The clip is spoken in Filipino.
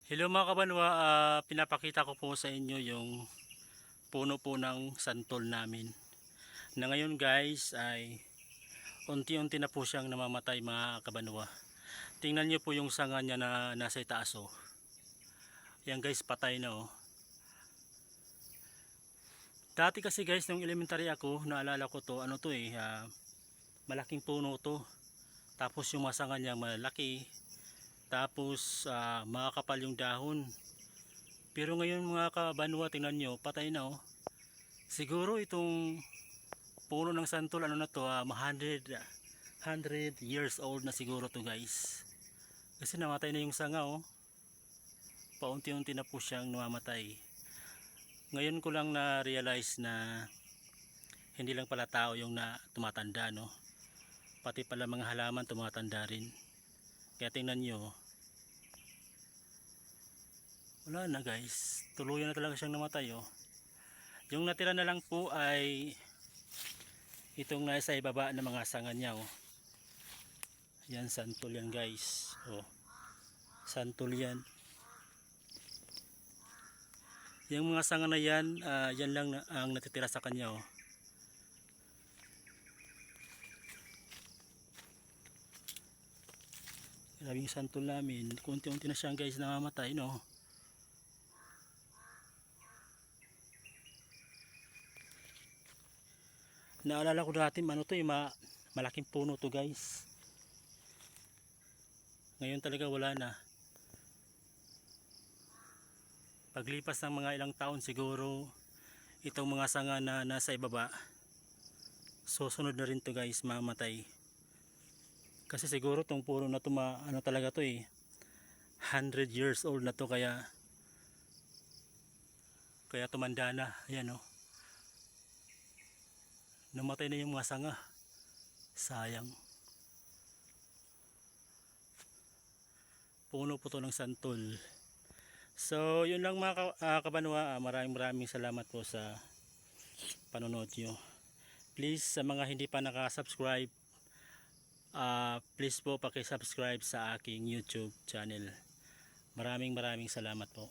Hello mga kabanwa, pinapakita ko po sa inyo yung puno po ng santol namin. Na ngayon guys ay unti-unti na po siyang namamatay mga kabanwa. Tingnan nyo po yung sanga niya na nasa itaas oh. Yan guys, patay na oh. Dati kasi guys nung elementary ako, naalala ko to, ano to malaking puno to. Tapos yung mga sanga niya malaki. Tapos makakapal yung dahon. Pero ngayon mga kabanwa, tingnan nyo, patay na oh. Siguro itong puno ng santol ano na to, 100 years old na siguro to guys. Kasi namatay na yung sanga oh. Paunti-unti na po siyang namamatay. Ngayon ko lang na realize na hindi lang pala tao yung tumatanda no. Pati pala mga halaman tumatanda rin. Kaya tingnan nyo, wala na guys, tuluyan na talaga siyang namatay oh. Yung natira na lang po ay itong nasa ibaba ng mga sanga niya oh. Yan, santol yan guys oh. Santol yan. Yung mga sanga na yan, yan lang ang natitira sa kanya oh. Grabe yung santol namin, kunti-unti na siyang guys namamatay no. Naalala ko dati ano to malaking puno to guys. Ngayon talaga wala na. Paglipas ng mga ilang taon siguro itong mga sanga na nasa ibaba susunod na rin to guys, mamatay. Kasi siguro tong puno na to ano talaga to 100 years old na to, kaya tumanda na. Ayan oh. Namatay na yung mga sanga. Sayang. Puno po to ng santol. So yun lang mga kabanwa, maraming salamat po sa panonood nyo. Please sa mga hindi pa nakasubscribe, please po paki-subscribe sa aking YouTube channel. Maraming salamat po.